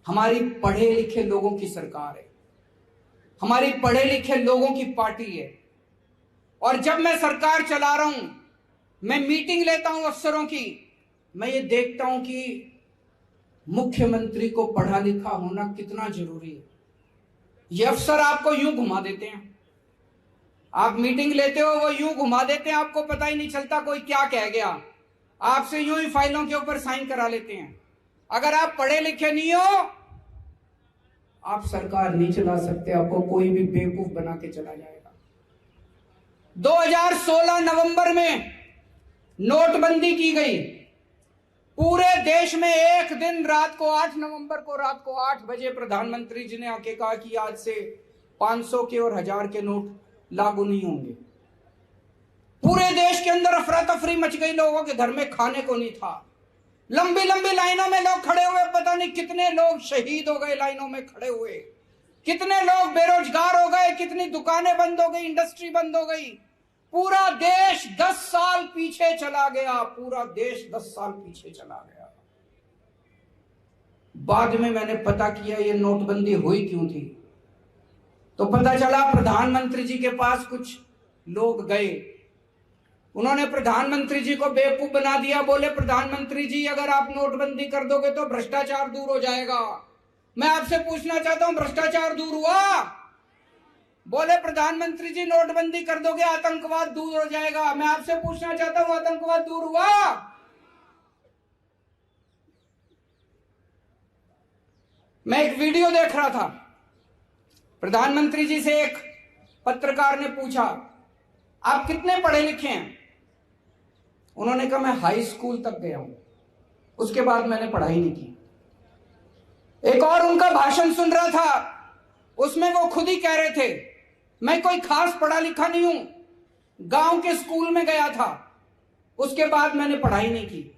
हमारी पढ़े लिखे लोगों की सरकार है, हमारी पढ़े लिखे लोगों की पार्टी है। और जब मैं सरकार चला रहा हूं, मैं मीटिंग लेता हूं अफसरों की, मैं ये देखता हूं कि मुख्यमंत्री को पढ़ा लिखा होना कितना जरूरी है। ये अफसर आपको यूं घुमा देते हैं, आप मीटिंग लेते हो वो यूं घुमा देते हैं, आपको पता ही नहीं चलता कोई क्या कह गया, आपसे यूं ही फाइलों के ऊपर साइन करा लेते हैं। अगर आप पढ़े लिखे नहीं हो, आप सरकार नहीं चला सकते, आपको कोई भी बेवकूफ बना के चला जाएगा। 2016 नवंबर में नोटबंदी की गई, पूरे देश में एक दिन रात को 8 नवंबर को रात को 8 बजे प्रधानमंत्री जी ने आके कहा कि आज से 500 के और 1000 के नोट लागू नहीं होंगे। पूरे देश के अंदर अफरा तफरी मच गई, लोगों के घर में खाने को नहीं था, लंबी लंबी लाइनों में लोग खड़े हुए, पता नहीं कितने लोग शहीद हो गए लाइनों में खड़े हुए, कितने लोग बेरोजगार हो गए, कितनी दुकानें बंद हो गई, इंडस्ट्री बंद हो गई। पूरा देश 10 साल पीछे चला गया, पूरा देश 10 साल पीछे चला गया। बाद में मैंने पता किया ये नोटबंदी हुई क्यों थी, तो पता चला प्रधानमंत्री जी के पास कुछ लोग गए, उन्होंने प्रधानमंत्री जी को बेवकूफ बना दिया। बोले प्रधानमंत्री जी अगर आप नोटबंदी कर दोगे तो भ्रष्टाचार दूर हो जाएगा। मैं आपसे पूछना चाहता हूं भ्रष्टाचार दूर हुआ? बोले प्रधानमंत्री जी नोटबंदी कर दोगे आतंकवाद दूर हो जाएगा। मैं आपसे पूछना चाहता हूं आतंकवाद दूर हुआ? मैं एक वीडियो देख रहा था, प्रधानमंत्री जी से एक पत्रकार ने पूछा आप कितने पढ़े लिखे हैं? उन्होंने कहा मैं हाई स्कूल तक गया हूं, उसके बाद मैंने पढ़ाई नहीं की। एक और उनका भाषण सुन रहा था, उसमें वो खुद ही कह रहे थे मैं कोई खास पढ़ा लिखा नहीं हूं, गांव के स्कूल में गया था, उसके बाद मैंने पढ़ाई नहीं की।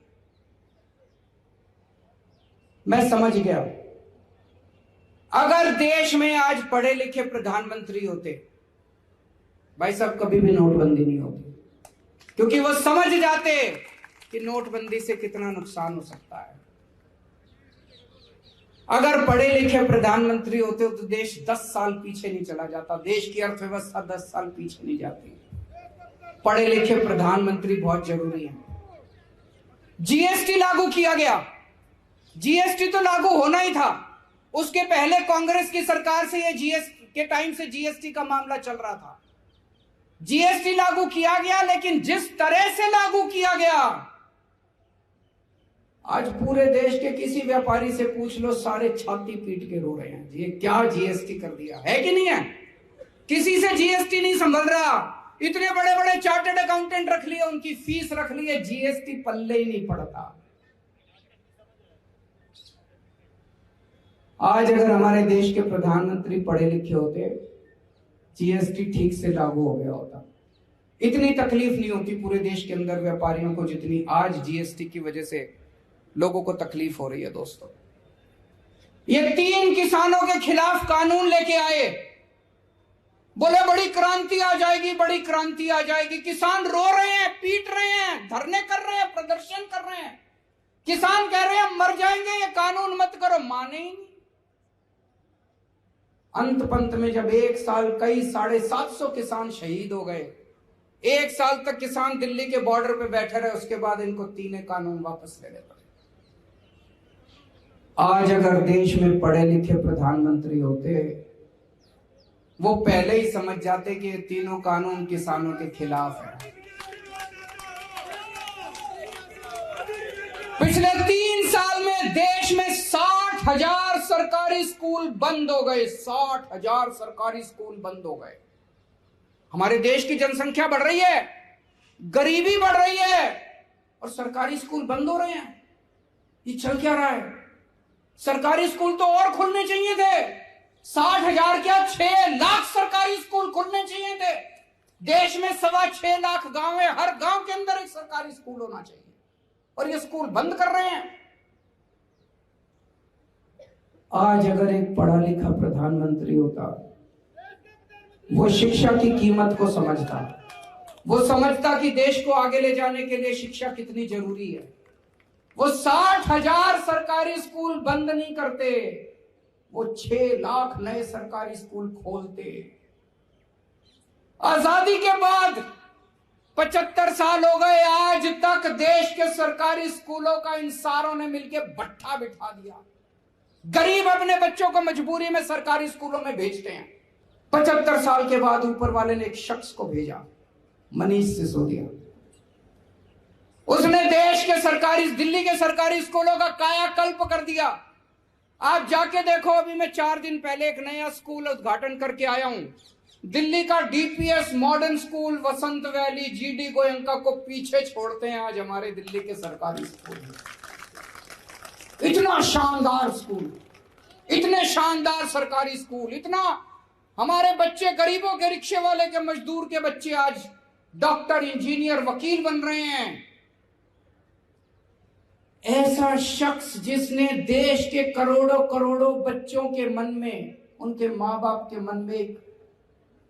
मैं समझ गया, अगर देश में आज पढ़े लिखे प्रधानमंत्री होते, भाई साहब कभी भी नोटबंदी नहीं होती, क्योंकि वो समझ जाते कि नोटबंदी से कितना नुकसान हो सकता है। अगर पढ़े लिखे प्रधानमंत्री होते तो देश 10 साल पीछे नहीं चला जाता, देश की अर्थव्यवस्था 10 साल पीछे नहीं जाती। पढ़े लिखे प्रधानमंत्री बहुत जरूरी है। जीएसटी लागू किया गया, जीएसटी तो लागू होना ही था, उसके पहले कांग्रेस की सरकार से ये जीएसटी के टाइम से जीएसटी का मामला चल रहा था। जीएसटी लागू किया गया, लेकिन जिस तरह से लागू किया गया, आज पूरे देश के किसी व्यापारी से पूछ लो, सारे छाती पीट के रो रहे हैं ये क्या जीएसटी कर दिया है कि नहीं है। किसी से जीएसटी नहीं संभल रहा, इतने बड़े बड़े चार्टर्ड अकाउंटेंट रख लिए, उनकी फीस रख ली है, जीएसटी पल्ले ही नहीं पड़ता। आज अगर हमारे देश के प्रधानमंत्री पढ़े लिखे होते, जीएसटी ठीक से लागू हो गया होता, इतनी तकलीफ नहीं होती पूरे देश के अंदर व्यापारियों को जितनी आज जीएसटी की वजह से लोगों को तकलीफ हो रही है। दोस्तों, ये 3 किसानों के खिलाफ कानून लेके आए, बोले बड़ी क्रांति आ जाएगी, बड़ी क्रांति आ जाएगी। किसान रो रहे हैं, पीट रहे हैं, धरने कर रहे हैं, प्रदर्शन कर रहे हैं। किसान कह रहे हैं मर जाएंगे, ये कानून मत करो, माने ही नहीं। अंत पंत में जब 1 साल कई 750 किसान शहीद हो गए, 1 साल तक किसान दिल्ली के बॉर्डर पे बैठे रहे, उसके बाद इनको 3 कानून वापस लेने पड़े। आज अगर देश में पढ़े लिखे प्रधानमंत्री होते, वो पहले ही समझ जाते कि ये 3 कानून किसानों के खिलाफ है। पिछले 3 साल में देश में 60,000 सरकारी स्कूल बंद हो गए, 60,000 सरकारी स्कूल बंद हो गए। हमारे देश की जनसंख्या बढ़ रही है, गरीबी बढ़ रही है, और सरकारी स्कूल बंद हो रहे हैं। ये चल क्या रहा है? सरकारी स्कूल तो और खुलने चाहिए थे, 60,000 क्या 6 लाख सरकारी स्कूल खुलने चाहिए थे। देश में 6.25 लाख गांव है, हर गांव के अंदर एक सरकारी स्कूल होना चाहिए, और ये स्कूल बंद कर रहे हैं। आज अगर एक पढ़ा लिखा प्रधानमंत्री होता, वो शिक्षा की कीमत को समझता, वो समझता कि देश को आगे ले जाने के लिए शिक्षा कितनी जरूरी है। वो 60,000 सरकारी स्कूल बंद नहीं करते, वो 6 लाख नए सरकारी स्कूल खोलते। आजादी के बाद 75 साल हो गए, आज तक देश के सरकारी स्कूलों का इन सारों ने मिलकर भट्ठा बिठा दिया। गरीब अपने बच्चों को मजबूरी में सरकारी स्कूलों में भेजते हैं। 75 साल के बाद ऊपर वाले ने एक शख्स को भेजा, मनीष सिसोदिया। उसने देश के दिल्ली के सरकारी स्कूलों का कायाकल्प कर दिया। आप जाके देखो, अभी मैं 4 दिन पहले एक नया स्कूल उद्घाटन करके आया हूं, दिल्ली का डीपीएस मॉडर्न स्कूल वसंत वैली, जीडी गोयंका को पीछे छोड़ते हैं आज हमारे दिल्ली के सरकारी स्कूल। इतना शानदार स्कूल, इतने शानदार सरकारी स्कूल, इतना हमारे बच्चे, गरीबों के, रिक्शे वाले के, मजदूर के बच्चे आज डॉक्टर, इंजीनियर, वकील बन रहे हैं। ऐसा शख्स जिसने देश के करोड़ों करोड़ों बच्चों के मन में, उनके मां बाप के मन में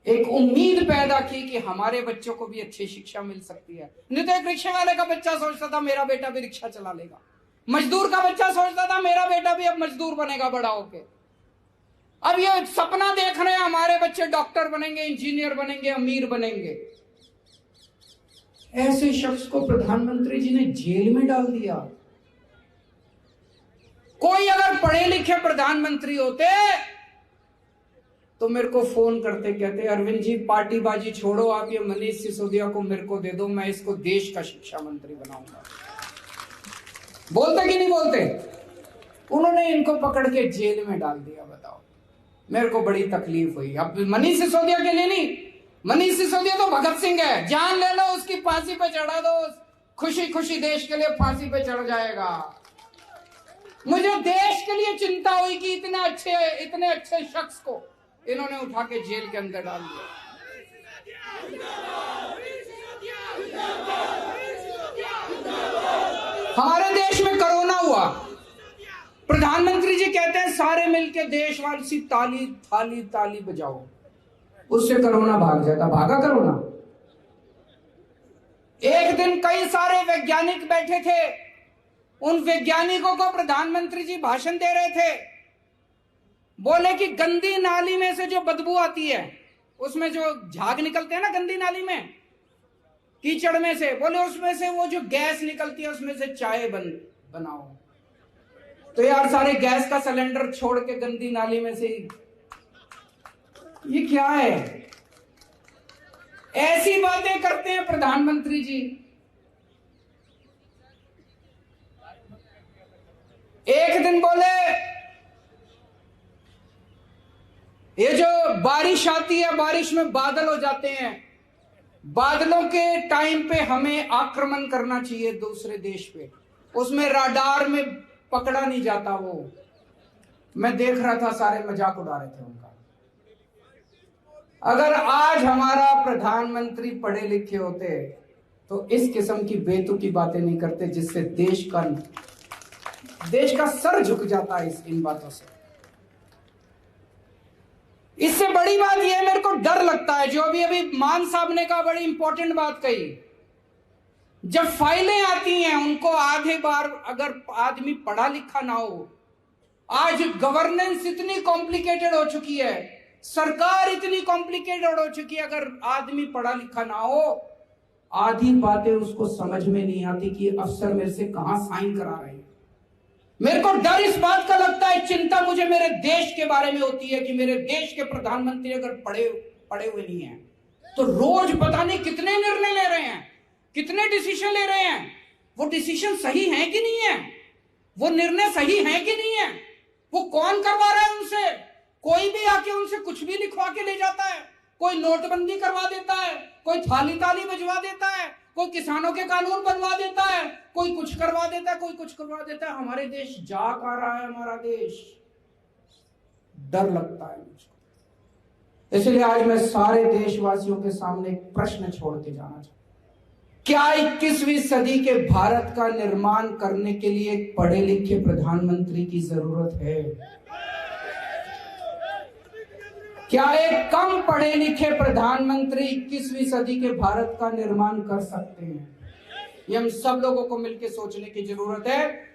एक उम्मीद पैदा की कि हमारे बच्चों को भी अच्छी शिक्षा मिल सकती है। नहीं तो एक रिक्शे वाले का बच्चा सोचता था मेरा बेटा भी रिक्शा चला लेगा, मजदूर का बच्चा सोचता था मेरा बेटा भी अब मजदूर बनेगा बड़ा होके। अब ये सपना देख रहे हैं हमारे बच्चे डॉक्टर बनेंगे, इंजीनियर बनेंगे, अमीर बनेंगे। ऐसे शख्स को प्रधानमंत्री जी ने जेल में डाल दिया। कोई अगर पढ़े लिखे प्रधानमंत्री होते तो मेरे को फोन करते, कहते अरविंद जी पार्टीबाजी छोड़ो, आप ये मनीष सिसोदिया को मेरे को दे दो, मैं इसको देश का शिक्षा मंत्री बनाऊंगा। बोलते कि नहीं बोलते? उन्होंने इनको पकड़ के जेल में डाल दिया। बताओ, मेरे को बड़ी तकलीफ हुई। अब मनीष सिसोदिया के लिए नहीं, मनीष सिसोदिया तो भगत सिंह है, जान ले लो उसकी, फांसी पे चढ़ा दो, खुशी खुशी देश के लिए फांसी पे चढ़ जाएगा। मुझे देश के लिए चिंता हुई कि इतने अच्छे शख्स को इन्होंने उठा के जेल के अंदर डाल दिया। हमारे देश में कोरोना हुआ, प्रधानमंत्री जी कहते हैं सारे मिलके देशवासी ताली ताली ताली बजाओ, उससे कोरोना भाग जाता। भागा कोरोना? एक दिन कई सारे वैज्ञानिक बैठे थे, उन वैज्ञानिकों को प्रधानमंत्री जी भाषण दे रहे थे। बोले कि गंदी नाली में से जो बदबू आती है, उसमें जो झाग निकलते हैं ना गंदी नाली में, कीचड़ में से, बोले उसमें से वो जो गैस निकलती है उसमें से चाय बनाओ। तो यार सारे गैस का सिलेंडर छोड़ के गंदी नाली में से, ये क्या है? ऐसी बातें करते हैं प्रधानमंत्री जी। एक दिन बोले ये जो बारिश आती है, बारिश में बादल हो जाते हैं, बादलों के टाइम पे हमें आक्रमण करना चाहिए दूसरे देश पे, उसमें राडार में पकड़ा नहीं जाता। वो मैं देख रहा था, सारे मजाक उड़ा रहे थे उनका। अगर आज हमारा प्रधानमंत्री पढ़े लिखे होते तो इस किस्म की बेतुकी बातें नहीं करते जिससे देश का सर झुक जाता है इन बातों से। इससे बड़ी बात यह, मेरे को डर लगता है, जो अभी मान साहब ने कहा, बड़ी इंपॉर्टेंट बात कही। जब फाइलें आती हैं उनको आधे बार अगर आदमी पढ़ा लिखा ना हो, आज गवर्नेंस इतनी कॉम्प्लिकेटेड हो चुकी है, सरकार इतनी कॉम्प्लिकेटेड हो चुकी है, अगर आदमी पढ़ा लिखा ना हो, आधी बातें उसको समझ में नहीं आती कि अफसर मेरे से कहां साइन करा रहे हैं। मेरे को डर इस बात का लगता है, चिंता मुझे मेरे देश के बारे में होती है कि मेरे देश के प्रधानमंत्री अगर पढ़े हुए नहीं हैं तो रोज पता नहीं कितने निर्णय ले रहे हैं, कितने डिसीजन ले रहे हैं। वो डिसीजन सही है कि नहीं है, वो निर्णय सही है कि नहीं है, वो कौन करवा रहा है उनसे? कोई भी आके उनसे कुछ भी लिखवा के ले जाता है, कोई नोटबंदी करवा देता है, कोई थाली ताली बजवा देता है, कोई किसानों के कानून बनवा देता है, कोई कुछ करवा देता है, कोई कुछ करवा देता है। हमारे देश जा का रहा है, हमारा देश। डर लगता है मुझको। इसलिए आज मैं सारे देशवासियों के सामने एक प्रश्न छोड़ के जाना चाहता हूं। क्या 21वीं सदी के भारत का निर्माण करने के लिए एक पढ़े लिखे प्रधानमंत्री की जरूरत है? क्या एक कम पढ़े लिखे प्रधानमंत्री 21वीं सदी के भारत का निर्माण कर सकते हैं? ये हम सब लोगों को मिलकर सोचने की जरूरत है।